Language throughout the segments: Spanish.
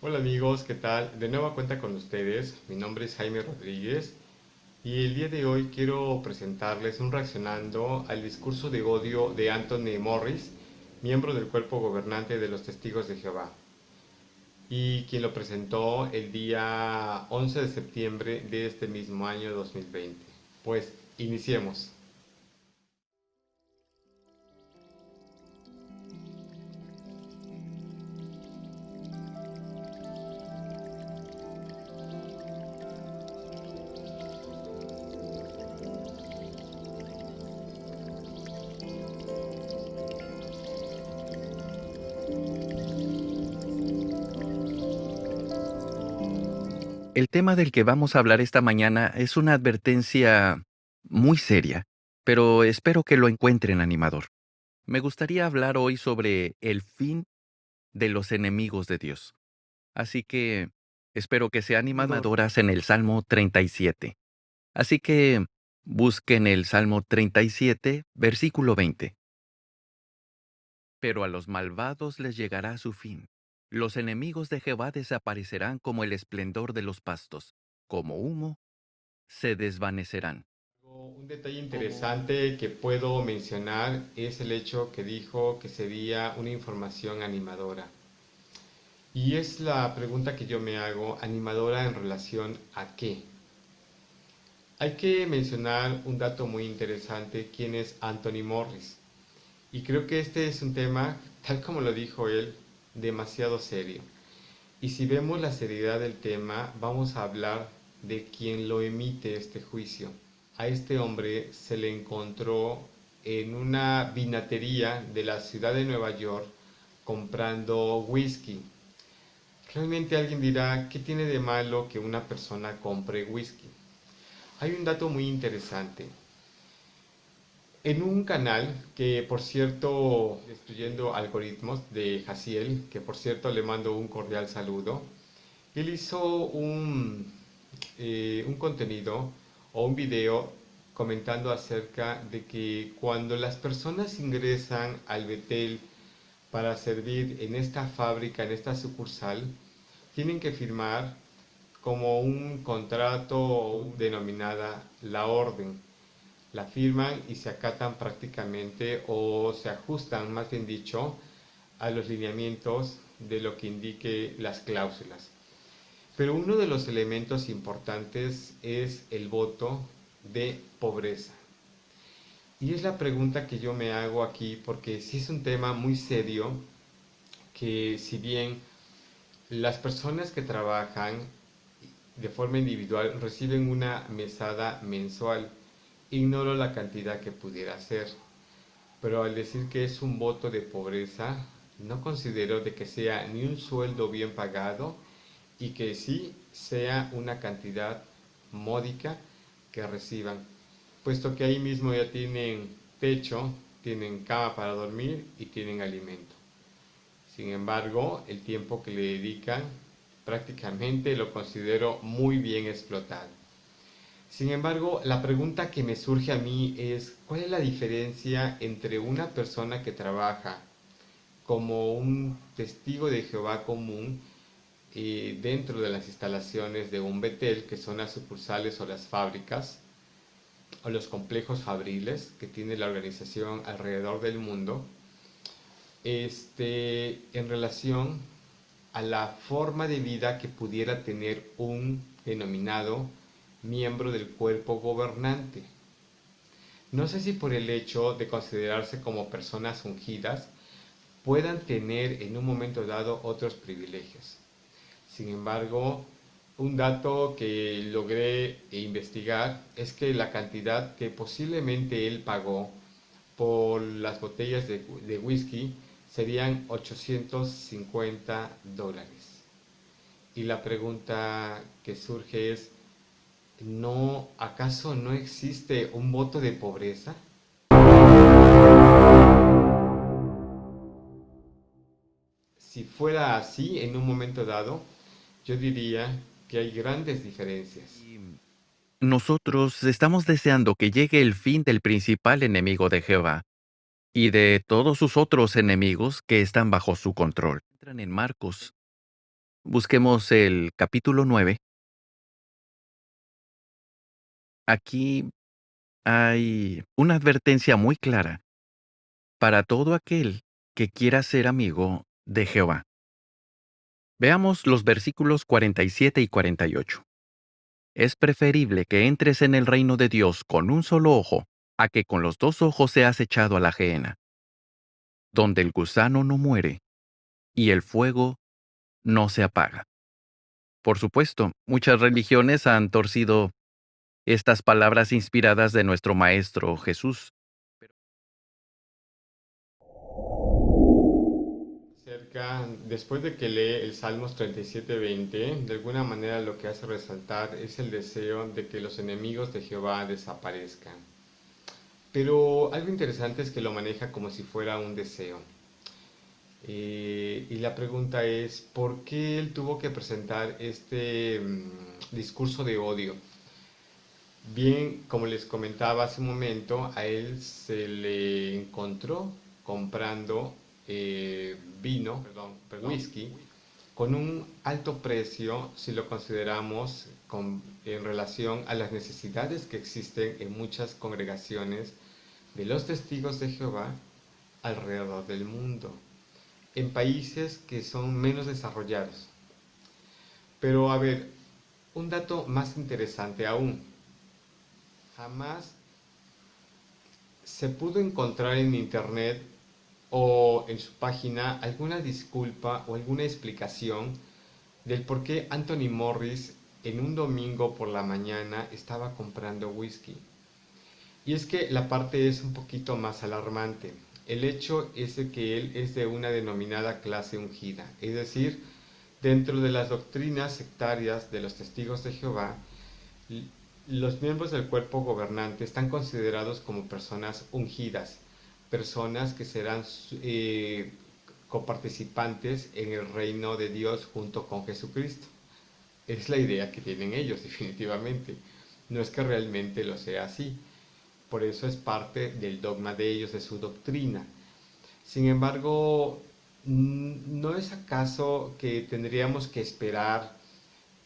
Hola amigos, ¿qué tal? De nueva cuenta con ustedes. Mi nombre es Jaime Rodríguez y el día de hoy quiero presentarles un reaccionando al discurso de odio de Anthony Morris, miembro del cuerpo gobernante de los Testigos de Jehová, y quien lo presentó el día 11 de septiembre de este mismo año 2020. Pues iniciemos. El tema del que vamos a hablar esta mañana es una advertencia muy seria, pero espero que lo encuentren animador. Me gustaría hablar hoy sobre el fin de los enemigos de Dios. Así que espero que sea animadoras en el Salmo 37. Así que busquen el Salmo 37, versículo 20. Pero a los malvados les llegará su fin. Los enemigos de Jehová desaparecerán como el esplendor de los pastos, como humo se desvanecerán. Un detalle interesante que puedo mencionar es el hecho que dijo que sería una información animadora. Y es la pregunta que yo me hago, animadora en relación a qué. Hay que mencionar un dato muy interesante, quién es Anthony Morris. Y creo que este es un tema, tal como lo dijo él, demasiado serio. Y si vemos la seriedad del tema, vamos a hablar de quien lo emite este juicio. A este hombre se le encontró en una vinatería de la ciudad de Nueva York comprando whisky. Realmente alguien dirá, ¿qué tiene de malo que una persona compre whisky? Hay un dato muy interesante. En un canal que, por cierto, destruyendo algoritmos de Jaciel, que por cierto le mando un cordial saludo, él hizo un contenido o un video comentando acerca de que cuando las personas ingresan al Betel para servir en esta fábrica, en esta sucursal, tienen que firmar como un contrato denominada la orden. La firman y se acatan prácticamente o se ajustan, más bien dicho, a los lineamientos de lo que indique las cláusulas. Pero uno de los elementos importantes es el voto de pobreza. Y es la pregunta que yo me hago aquí porque sí es un tema muy serio que si bien las personas que trabajan de forma individual reciben una mesada mensual, ignoro la cantidad que pudiera ser, pero al decir que es un voto de pobreza, no considero de que sea ni un sueldo bien pagado y que sí sea una cantidad módica que reciban, puesto que ahí mismo ya tienen techo, tienen cama para dormir y tienen alimento. Sin embargo, el tiempo que le dedican prácticamente lo considero muy bien explotado. Sin embargo, la pregunta que me surge a mí es, ¿cuál es la diferencia entre una persona que trabaja como un testigo de Jehová común dentro de las instalaciones de un Betel, que son las sucursales o las fábricas o los complejos fabriles que tiene la organización alrededor del mundo, en relación a la forma de vida que pudiera tener un denominado miembro del cuerpo gobernante? No sé si por el hecho de considerarse como personas ungidas puedan tener en un momento dado otros privilegios. Sin embargo, un dato que logré investigar es que la cantidad que posiblemente él pagó por las botellas de whisky serían $850. Y la pregunta que surge es, ¿no, acaso no existe un voto de pobreza? Si fuera así en un momento dado, yo diría que hay grandes diferencias. Y nosotros estamos deseando que llegue el fin del principal enemigo de Jehová y de todos sus otros enemigos que están bajo su control. Entran en Marcos Busquemos el capítulo 9. Aquí hay una advertencia muy clara para todo aquel que quiera ser amigo de Jehová. Veamos los versículos 47 y 48. Es preferible que entres en el reino de Dios con un solo ojo, a que con los dos ojos seas echado a la gehenna, donde el gusano no muere y el fuego no se apaga. Por supuesto, muchas religiones han torcido estas palabras inspiradas de nuestro Maestro Jesús. Después de que lee el Salmos 37:20, de alguna manera lo que hace resaltar es el deseo de que los enemigos de Jehová desaparezcan. Pero algo interesante es que lo maneja como si fuera un deseo. Y la pregunta es, ¿por qué él tuvo que presentar este discurso de odio? Bien, como les comentaba hace un momento, a él se le encontró comprando whisky, con un alto precio si lo consideramos en relación a las necesidades que existen en muchas congregaciones de los testigos de Jehová alrededor del mundo, en países que son menos desarrollados. Pero a ver, un dato más interesante aún, jamás se pudo encontrar en internet o en su página alguna disculpa o alguna explicación del por qué Anthony Morris en un domingo por la mañana estaba comprando whisky. Y es que la parte es un poquito más alarmante. El hecho es de que él es de una denominada clase ungida, es decir, dentro de las doctrinas sectarias de los testigos de Jehová, los miembros del cuerpo gobernante están considerados como personas ungidas, personas que serán coparticipantes en el reino de Dios junto con Jesucristo. Es la idea que tienen ellos, definitivamente. No es que realmente lo sea así. Por eso es parte del dogma de ellos, de su doctrina. Sin embargo, ¿no es acaso que tendríamos que esperar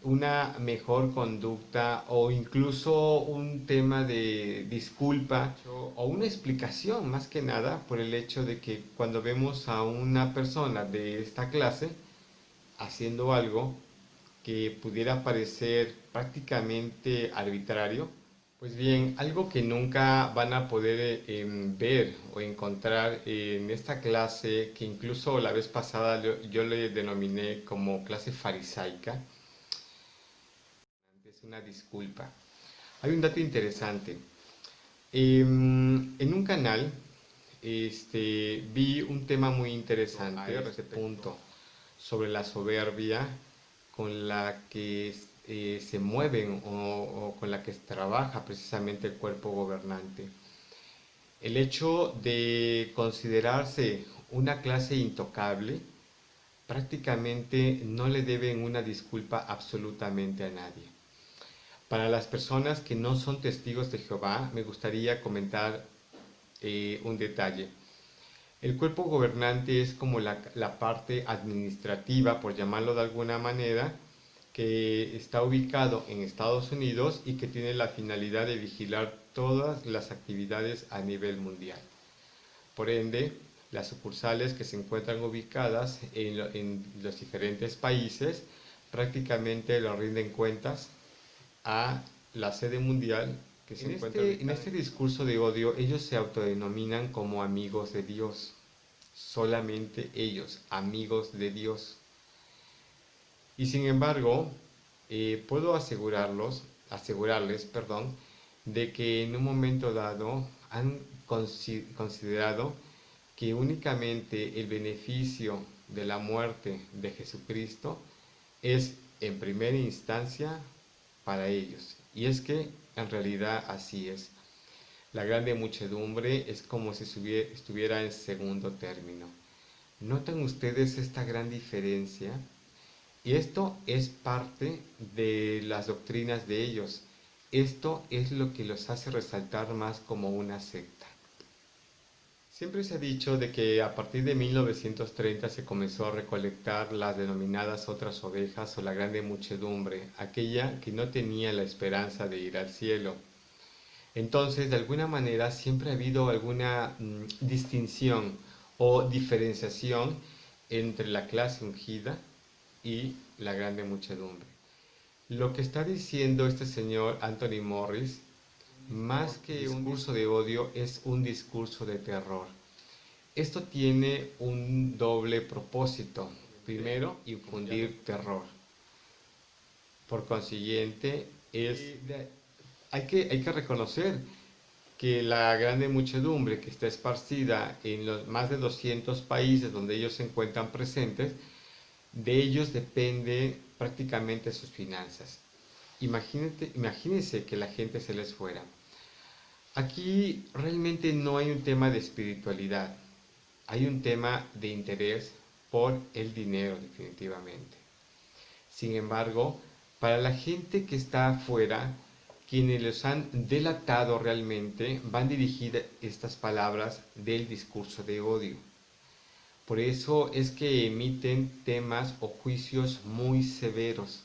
una mejor conducta o incluso un tema de disculpa o una explicación más que nada por el hecho de que cuando vemos a una persona de esta clase haciendo algo que pudiera parecer prácticamente arbitrario? Pues bien, algo que nunca van a poder ver o encontrar en esta clase, que incluso la vez pasada yo le denominé como clase farisaica, es una disculpa. Hay un dato interesante. En un canal vi un tema muy interesante a este punto sobre la soberbia con la que se mueven o con la que trabaja precisamente el cuerpo gobernante. El hecho de considerarse una clase intocable, prácticamente no le deben una disculpa absolutamente a nadie. Para las personas que no son testigos de Jehová, me gustaría comentar un detalle. El cuerpo gobernante es como la parte administrativa, por llamarlo de alguna manera, que está ubicado en Estados Unidos y que tiene la finalidad de vigilar todas las actividades a nivel mundial. Por ende, las sucursales que se encuentran ubicadas en los diferentes países prácticamente lo rinden cuentas a la sede mundial que se encuentra en este discurso de odio. Ellos se autodenominan como amigos de Dios, solamente ellos, amigos de Dios. Y sin embargo, puedo asegurarles, de que en un momento dado han considerado que únicamente el beneficio de la muerte de Jesucristo es en primera instancia para ellos. Y es que en realidad así es. La grande muchedumbre es como si estuviera en segundo término. ¿Notan ustedes esta gran diferencia? Y esto es parte de las doctrinas de ellos. Esto es lo que los hace resaltar más como una secta. Siempre se ha dicho de que a partir de 1930 se comenzó a recolectar las denominadas otras ovejas o la grande muchedumbre, aquella que no tenía la esperanza de ir al cielo. Entonces, de alguna manera, siempre ha habido alguna distinción o diferenciación entre la clase ungida y la grande muchedumbre. Lo que está diciendo este señor Anthony Morris, más que un discurso de odio, es un discurso de terror. Esto tiene un doble propósito. Primero, infundir terror. Por consiguiente, hay que reconocer que la grande muchedumbre que está esparcida en los más de 200 países donde ellos se encuentran presentes, de ellos depende prácticamente sus finanzas. Imagínense que la gente se les fuera. Aquí realmente no hay un tema de espiritualidad, hay un tema de interés por el dinero definitivamente. Sin embargo, para la gente que está afuera, quienes los han delatado realmente, van dirigidas estas palabras del discurso de odio. Por eso es que emiten temas o juicios muy severos.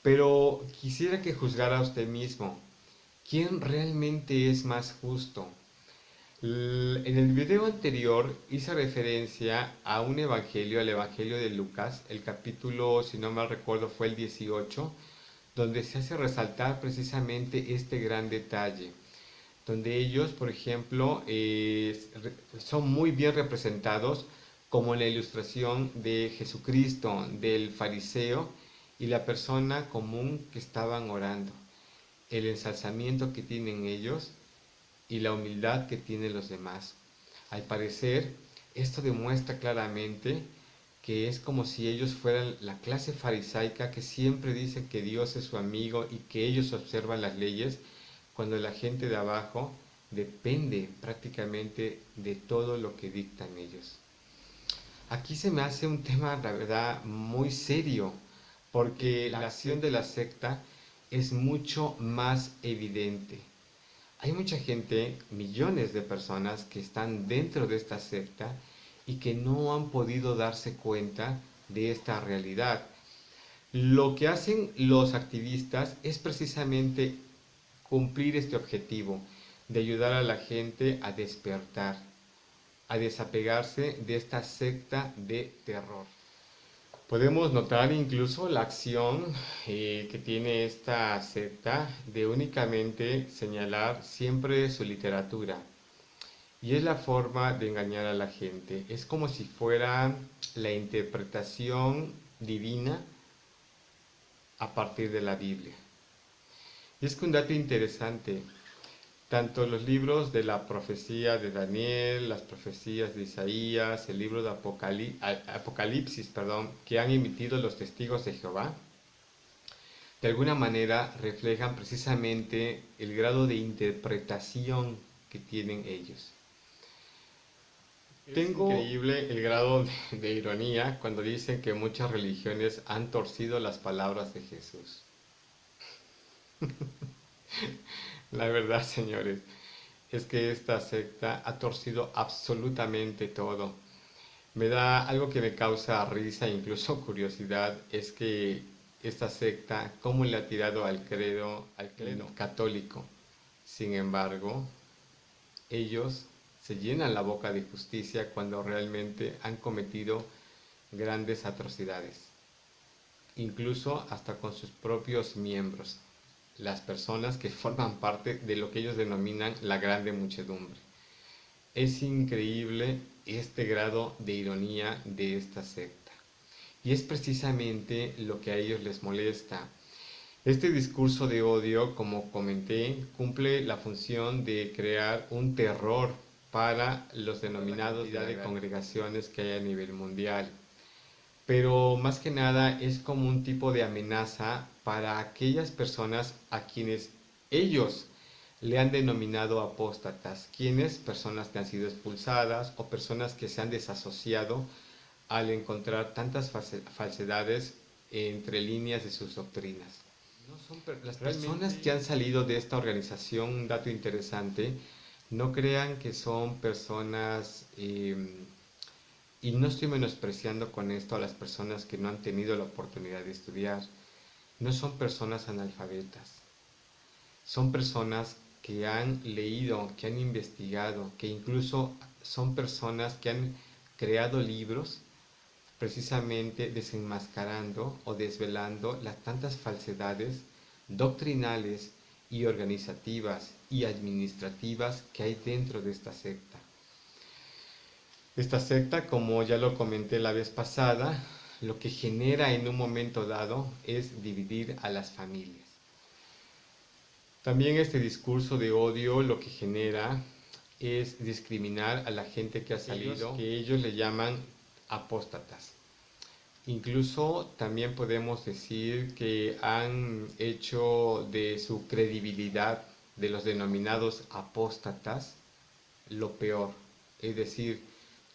Pero quisiera que juzgara usted mismo, ¿quién realmente es más justo? En el video anterior hice referencia a un evangelio, al evangelio de Lucas, el capítulo, si no mal recuerdo, fue el 18, donde se hace resaltar precisamente este gran detalle, donde ellos, por ejemplo, son muy bien representados como en la ilustración de Jesucristo, del fariseo y la persona común que estaban orando, el ensalzamiento que tienen ellos y la humildad que tienen los demás. Al parecer, esto demuestra claramente que es como si ellos fueran la clase farisaica que siempre dice que Dios es su amigo y que ellos observan las leyes, cuando la gente de abajo depende prácticamente de todo lo que dictan ellos. Aquí se me hace un tema, la verdad, muy serio, porque la acción de la secta es mucho más evidente. Hay mucha gente, millones de personas que están dentro de esta secta y que no han podido darse cuenta de esta realidad. Lo que hacen los activistas es precisamente cumplir este objetivo de ayudar a la gente a despertar, a desapegarse de esta secta de terror. Podemos notar incluso la acción que tiene esta secta de únicamente señalar siempre su literatura. Y es la forma de engañar a la gente. Es como si fuera la interpretación divina a partir de la Biblia. Y es que un dato interesante, tanto los libros de la profecía de Daniel, las profecías de Isaías, el libro de Apocalipsis, que han emitido los testigos de Jehová, de alguna manera reflejan precisamente el grado de interpretación que tienen ellos. Tengo increíble el grado de ironía cuando dicen que muchas religiones han torcido las palabras de Jesús. La verdad, señores, es que esta secta ha torcido absolutamente todo. Me da algo que me causa risa e incluso curiosidad, es que esta secta, cómo le ha tirado al credo católico. Sin embargo, ellos se llenan la boca de justicia cuando realmente han cometido grandes atrocidades, incluso hasta con sus propios miembros, las personas que forman parte de lo que ellos denominan la grande muchedumbre. Es increíble este grado de ironía de esta secta. Y es precisamente lo que a ellos les molesta. Este discurso de odio, como comenté, cumple la función de crear un terror para los denominados de congregaciones que hay a nivel mundial. Pero más que nada es como un tipo de amenaza para aquellas personas a quienes ellos le han denominado apóstatas, quienes personas que han sido expulsadas o personas que se han desasociado al encontrar tantas falsedades entre líneas de sus doctrinas. No son las personas que han salido de esta organización, un dato interesante, No crean que son personas, y no estoy menospreciando con esto a las personas que no han tenido la oportunidad de estudiar, no son personas analfabetas, son personas que han leído, que han investigado, que incluso son personas que han creado libros precisamente desenmascarando o desvelando las tantas falsedades doctrinales y organizativas y administrativas que hay dentro de esta secta. Esta secta, como ya lo comenté la vez pasada, lo que genera en un momento dado es dividir a las familias. También este discurso de odio lo que genera es discriminar a la gente que ha salido, que ellos le llaman apóstatas. Incluso también podemos decir que han hecho de su credibilidad de los denominados apóstatas lo peor. Es decir,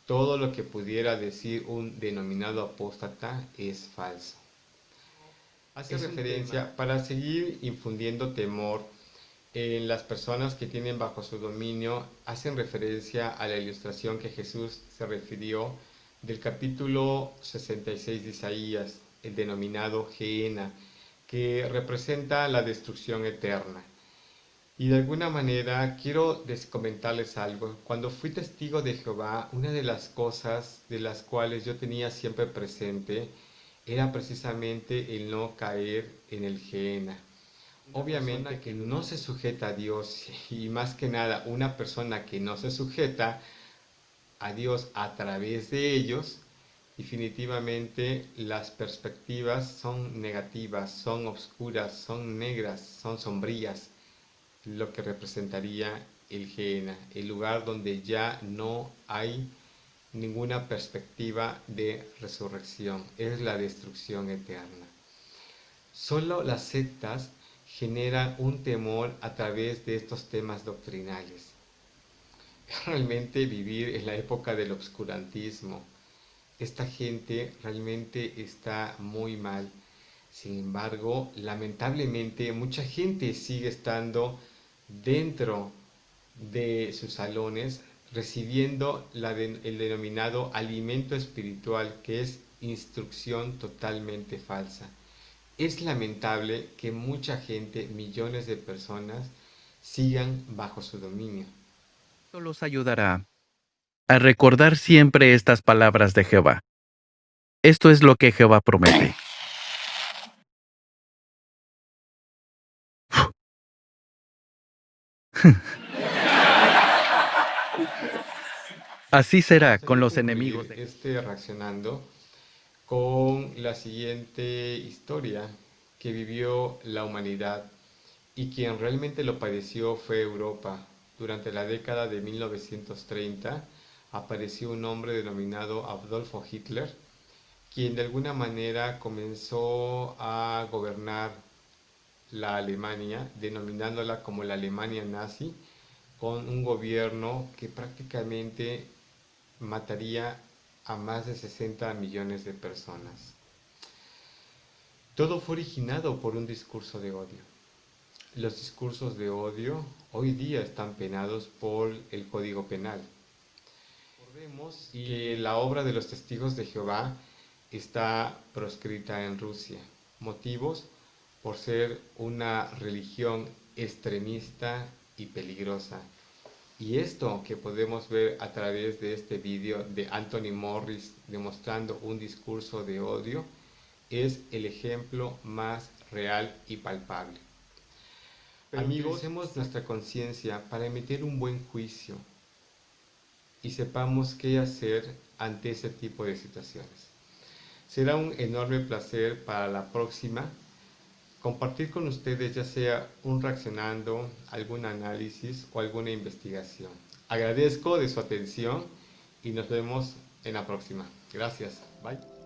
todo lo que pudiera decir un denominado apóstata es falso. Hace referencia, para seguir infundiendo temor en las personas que tienen bajo su dominio, hacen referencia a la ilustración que Jesús se refirió del capítulo 66 de Isaías, el denominado Gehenna, que representa la destrucción eterna. Y de alguna manera quiero comentarles algo. Cuando fui testigo de Jehová, una de las cosas de las cuales yo tenía siempre presente era precisamente el no caer en el Gehenna. Obviamente que no se sujeta a Dios, y más que nada una persona que no se sujeta a Dios a través de ellos, definitivamente las perspectivas son negativas, son oscuras, son negras, son sombrías, lo que representaría el Gehenna, el lugar donde ya no hay ninguna perspectiva de resurrección, es la destrucción eterna. Solo las sectas generan un temor a través de estos temas doctrinales. Realmente vivir en la época del obscurantismo, esta gente realmente está muy mal. Sin embargo, lamentablemente mucha gente sigue estando dentro de sus salones recibiendo el denominado alimento espiritual, que es instrucción totalmente falsa. Es lamentable que mucha gente, millones de personas, sigan bajo su dominio. Esto los ayudará a recordar siempre estas palabras de Jehová. Esto es lo que Jehová promete. Así Me será con gustaría los enemigos concluir de... reaccionando con la siguiente historia que vivió la humanidad, y quien realmente lo padeció fue Europa. Durante la década de 1930 apareció un hombre denominado Adolfo Hitler, quien de alguna manera comenzó a gobernar la Alemania, denominándola como la Alemania nazi, con un gobierno que prácticamente mataría a más de 60 millones de personas. Todo fue originado por un discurso de odio. Los discursos de odio hoy día están penados por el Código Penal. Recordemos que la obra de los Testigos de Jehová está proscrita en Rusia. Motivos: por ser una religión extremista y peligrosa. Y esto que podemos ver a través de este vídeo de Anthony Morris demostrando un discurso de odio es el ejemplo más real y palpable. Pero amigos, utilicemos nuestra conciencia para emitir un buen juicio y sepamos qué hacer ante ese tipo de situaciones. Será un enorme placer para la próxima compartir con ustedes, ya sea un reaccionando, algún análisis o alguna investigación. Agradezco de su atención y nos vemos en la próxima. Gracias. Bye.